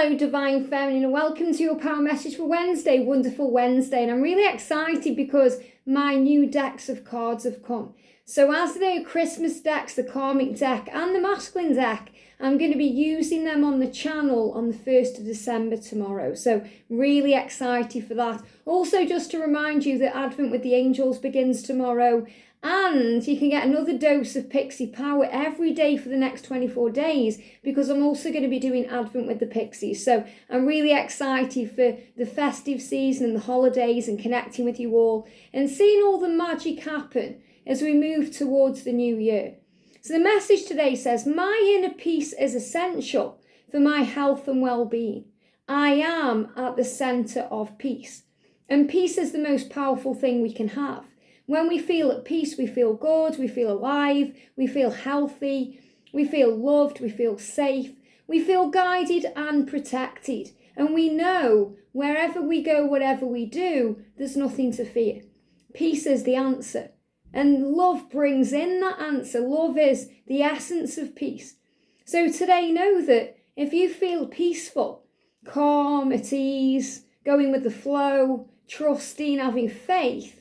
Hello Divine Feminine, and welcome to your power message for Wednesday, Wonderful Wednesday. And I'm really excited because my new decks of cards have come. So as they are Christmas decks, the Karmic deck and the Masculine deck, I'm going to be using them on the channel on the 1st of December tomorrow. So really excited for that. Also, just to remind you that Advent with the Angels begins tomorrow. And you can get another dose of Pixie Power every day for the next 24 days because I'm also going to be doing Advent with the Pixies. So I'm really excited for the festive season and the holidays and connecting with you all and seeing all the magic happen as we move towards the new year. So the message today says, my inner peace is essential for my health and well-being. I am at the center of peace. And peace is the most powerful thing we can have. When we feel at peace, we feel good, we feel alive, we feel healthy, we feel loved, we feel safe, we feel guided and protected. And we know wherever we go, whatever we do, there's nothing to fear. Peace is the answer. And love brings in that answer. Love is the essence of peace. So today, know that if you feel peaceful, calm, at ease, going with the flow, trusting, having faith,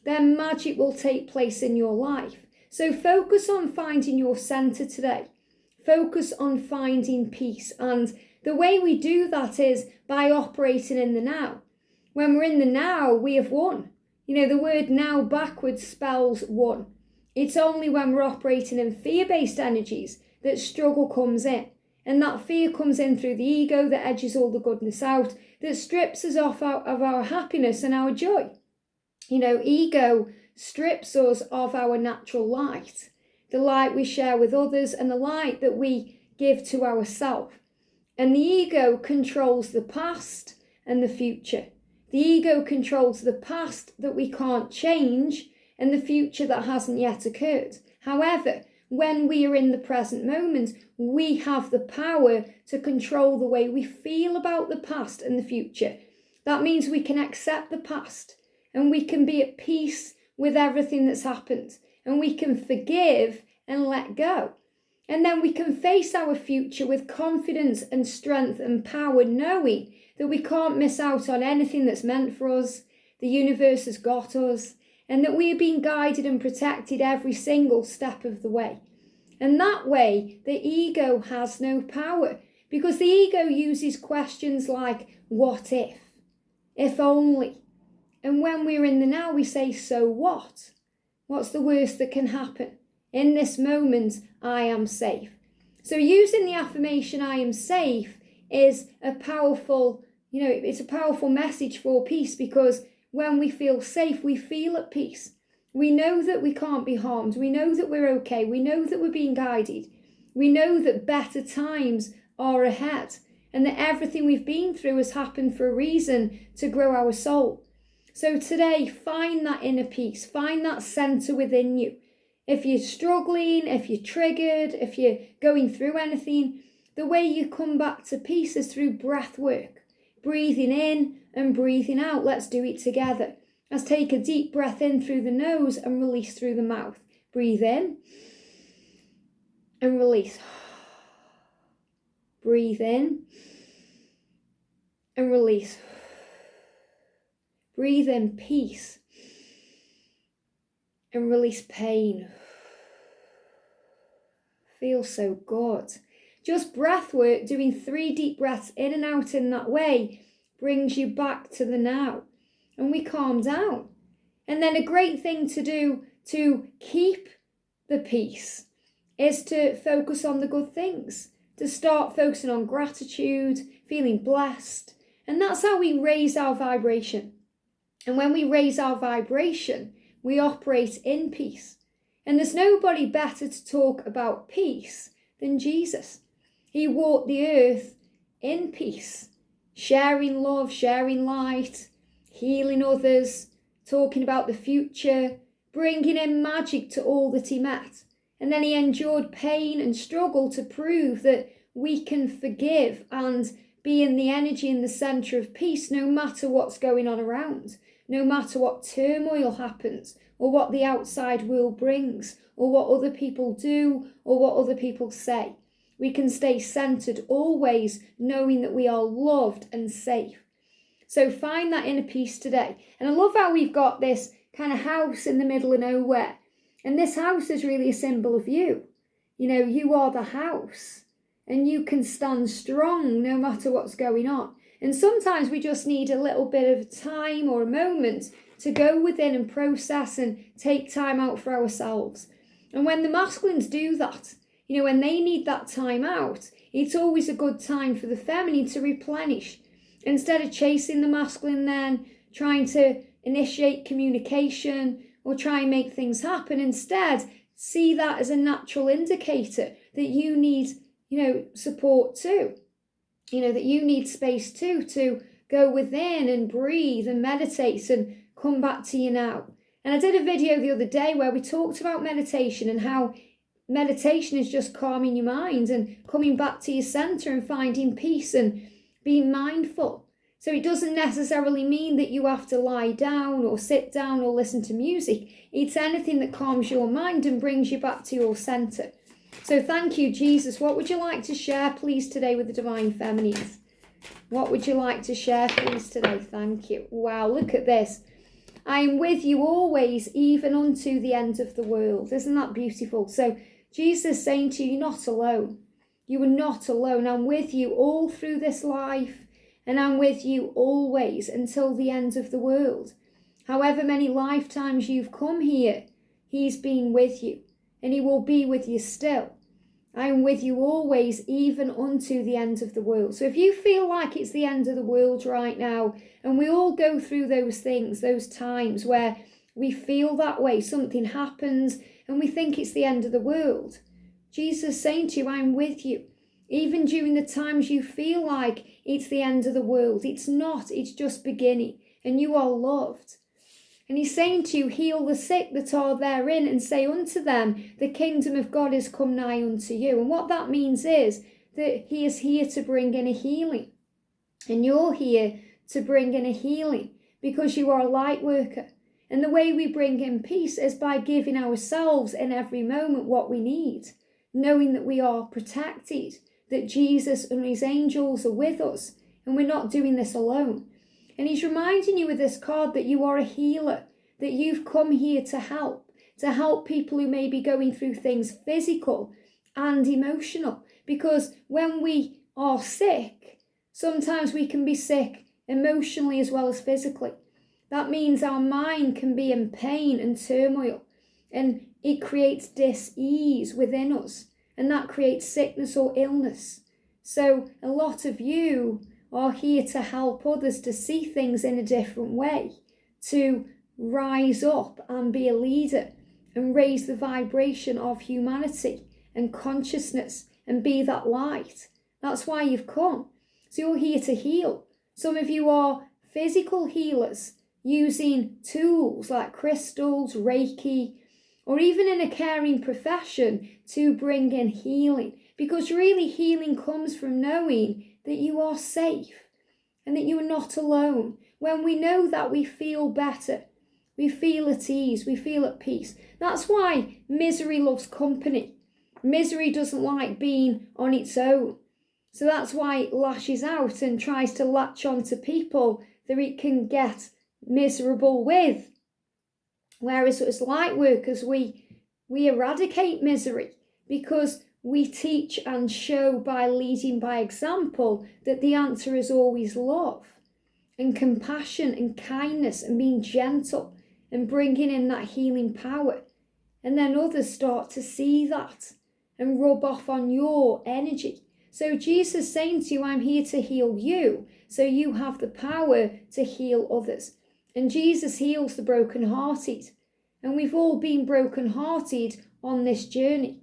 then magic will take place in your life. So focus on finding your center today. Focus on finding peace. And the way we do that is by operating in the now. When we're in the now, we have won. You know, the word now backwards spells won. It's only when we're operating in fear-based energies that struggle comes in. And that fear comes in through the ego that edges all the goodness out, that strips us off of our happiness and our joy. You know, ego strips us of our natural light, the light we share with others and the light that we give to ourselves. And the ego controls the past and the future. The ego controls the past that we can't change and the future that hasn't yet occurred. However, when we are in the present moment, we have the power to control the way we feel about the past and the future. That means we can accept the past. And we can be at peace with everything that's happened. And we can forgive and let go. And then we can face our future with confidence and strength and power, knowing that we can't miss out on anything that's meant for us. The universe has got us. And that we are being guided and protected every single step of the way. And that way, the ego has no power. Because the ego uses questions like, what if only? And when we're in the now, we say, so what? What's the worst that can happen? In this moment, I am safe. So using the affirmation, I am safe, is a powerful, it's a powerful message for peace, because when we feel safe, we feel at peace. We know that we can't be harmed. We know that we're okay. We know that we're being guided. We know that better times are ahead and that everything we've been through has happened for a reason, to grow our soul. So today, find that inner peace, find that center within you. If you're struggling, if you're triggered, if you're going through anything, the way you come back to peace is through breath work. Breathing in and breathing out. Let's do it together. Let's take a deep breath in through the nose and release through the mouth. Breathe in and release. Breathe in and release. Breathe in peace and release pain. Feels so good. Just breath work, doing 3 deep breaths in and out in that way, brings you back to the now. And we calm down. And then a great thing to do to keep the peace is to focus on the good things. To start focusing on gratitude, feeling blessed. And that's how we raise our vibration. And when we raise our vibration, we operate in peace. And there's nobody better to talk about peace than Jesus. He walked the earth in peace, sharing love, sharing light, healing others, talking about the future, bringing in magic to all that he met. And then he endured pain and struggle to prove that we can forgive and be in the energy in the center of peace no matter what's going on around. No matter what turmoil happens, or what the outside world brings, or what other people do, or what other people say. We can stay centered, always knowing that we are loved and safe. So find that inner peace today. And I love how we've got this kind of house in the middle of nowhere. And this house is really a symbol of you. You know, you are the house. And you can stand strong no matter what's going on. And sometimes we just need a little bit of time or a moment to go within and process and take time out for ourselves. And when the masculines do that, you know, when they need that time out, it's always a good time for the feminine to replenish. Instead of chasing the masculine then, trying to initiate communication or try and make things happen, instead see that as a natural indicator that you need, you know, support too. You know, that you need space too to go within and breathe and meditate and come back to you now. And I did a video the other day where we talked about meditation and how meditation is just calming your mind and coming back to your center and finding peace and being mindful. So it doesn't necessarily mean that you have to lie down or sit down or listen to music. It's anything that calms your mind and brings you back to your center. So thank you, Jesus. What would you like to share, please, today with the Divine Feminines? What would you like to share, please, today? Thank you. Wow, look at this. I am with you always, even unto the end of the world. Isn't that beautiful? So Jesus saying to you, you're not alone. You are not alone. I'm with you all through this life, and I'm with you always until the end of the world. However many lifetimes you've come here, he's been with you, and he will be with you still. I am with you always, even unto the end of the world. So if you feel like it's the end of the world right now, and we all go through those things, those times where we feel that way, something happens, and we think it's the end of the world. Jesus is saying to you, I'm with you. Even during the times you feel like it's the end of the world, it's not, it's just beginning, and you are loved. And he's saying to you, heal the sick that are therein, and say unto them, the kingdom of God is come nigh unto you. And what that means is that he is here to bring in a healing. And you're here to bring in a healing because you are a light worker. And the way we bring in peace is by giving ourselves in every moment what we need, knowing that we are protected, that Jesus and his angels are with us, and we're not doing this alone. And he's reminding you with this card that you are a healer, that you've come here to help people who may be going through things physical and emotional. Because when we are sick, sometimes we can be sick emotionally as well as physically. That means our mind can be in pain and turmoil, and it creates dis-ease within us, and that creates sickness or illness. So a lot of you are here to help others to see things in a different way, to rise up and be a leader and raise the vibration of humanity and consciousness and be that light. That's why you've come. So you're here to heal. Some of you are physical healers using tools like crystals, Reiki, or even in a caring profession to bring in healing. Because really healing comes from knowing that you are safe and that you are not alone. When we know that, we feel better. We feel at ease. We feel at peace. That's why misery loves company. Misery doesn't like being on its own. So that's why it lashes out and tries to latch on to people that it can get miserable with. Whereas as light workers, we eradicate misery because we teach and show by leading by example that the answer is always love and compassion and kindness and being gentle and bringing in that healing power. And then others start to see that and rub off on your energy. So Jesus is saying to you, I'm here to heal you, so you have the power to heal others. And Jesus heals the brokenhearted. And we've all been brokenhearted on this journey.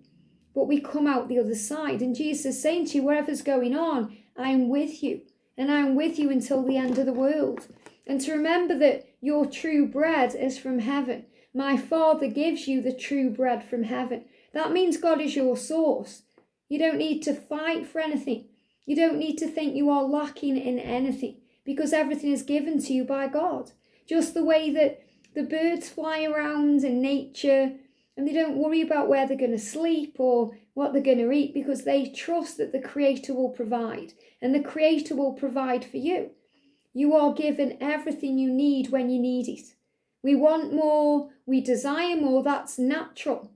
But we come out the other side. And Jesus is saying to you, whatever's going on, I'm with you. And I'm with you until the end of the world. And to remember that your true bread is from heaven. My Father gives you the true bread from heaven. That means God is your source. You don't need to fight for anything. You don't need to think you are lacking in anything, because everything is given to you by God. Just the way that the birds fly around in nature and they don't worry about where they're going to sleep or what they're going to eat, because they trust that the Creator will provide, and the Creator will provide for you. You are given everything you need when you need it. We want more, we desire more, that's natural.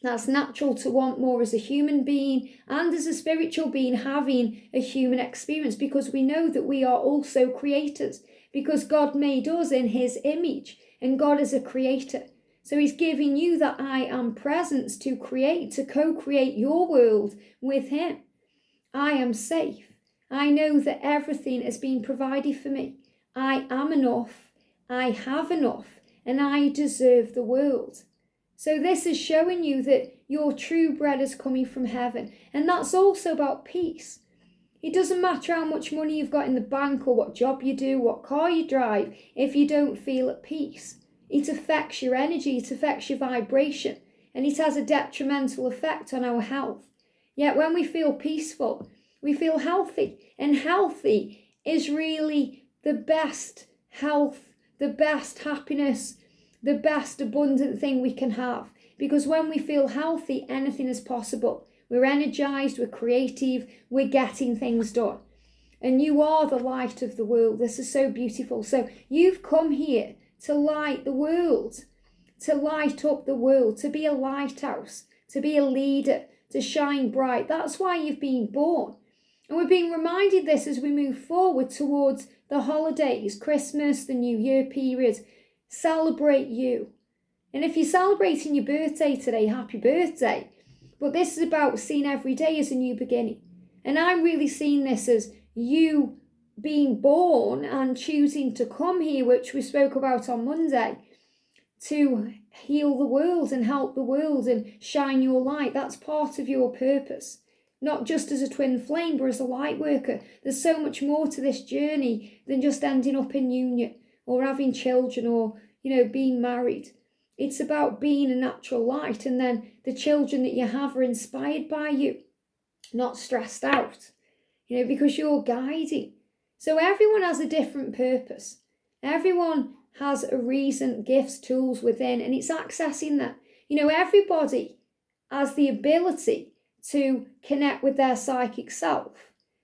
That's natural to want more as a human being and as a spiritual being having a human experience, because we know that we are also creators, because God made us in his image and God is a creator. So he's giving you that I am presence to create, to co-create your world with him. I am safe. I know that everything has been provided for me. I am enough. I have enough, and I deserve the world. So this is showing you that your true bread is coming from heaven. And that's also about peace. It doesn't matter how much money you've got in the bank or what job you do, what car you drive, if you don't feel at peace. It affects your energy, it affects your vibration, and it has a detrimental effect on our health. Yet when we feel peaceful, we feel healthy. And healthy is really the best health, the best happiness, the best abundant thing we can have. Because when we feel healthy, anything is possible. We're energized, we're creative, we're getting things done. And you are the light of the world. This is so beautiful. So you've come here to light the world, to light up the world, to be a lighthouse, to be a leader, to shine bright. That's why you've been born. And we're being reminded this as we move forward towards the holidays, Christmas, the New Year period. Celebrate you. And if you're celebrating your birthday today, happy birthday. But this is about seeing every day as a new beginning. And I'm really seeing this as you being born and choosing to come here, which we spoke about on Monday, to heal the world and help the world and shine your light. That's part of your purpose. Not just as a twin flame, but as a light worker. There's so much more to this journey than just ending up in union or having children or, being married. It's about being a natural light, and then the children that you have are inspired by you, not stressed out, because you're guiding. So everyone has a different purpose. Everyone has a reason, gifts, tools within, and it's accessing that. Everybody has the ability to connect with their psychic self,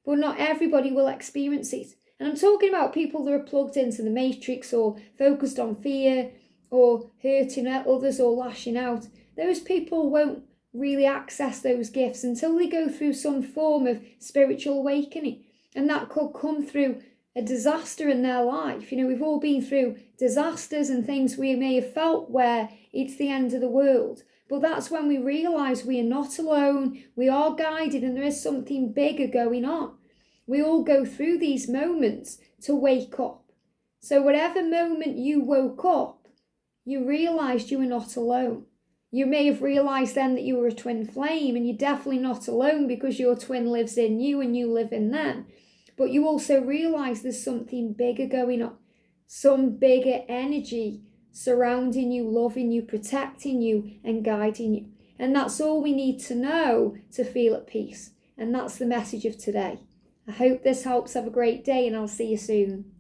but not everybody will experience it. And I'm talking about people that are plugged into the matrix or focused on fear or hurting others or lashing out. Those people won't really access those gifts until they go through some form of spiritual awakening. And that could come through a disaster in their life. We've all been through disasters and things we may have felt where it's the end of the world. But that's when we realise we are not alone, we are guided, and there is something bigger going on. We all go through these moments to wake up. So whatever moment you woke up, you realised you were not alone. You may have realised then that you were a twin flame, and you're definitely not alone because your twin lives in you and you live in them. But you also realise there's something bigger going on, some bigger energy surrounding you, loving you, protecting you and guiding you. And that's all we need to know to feel at peace. And that's the message of today. I hope this helps. Have a great day, and I'll see you soon.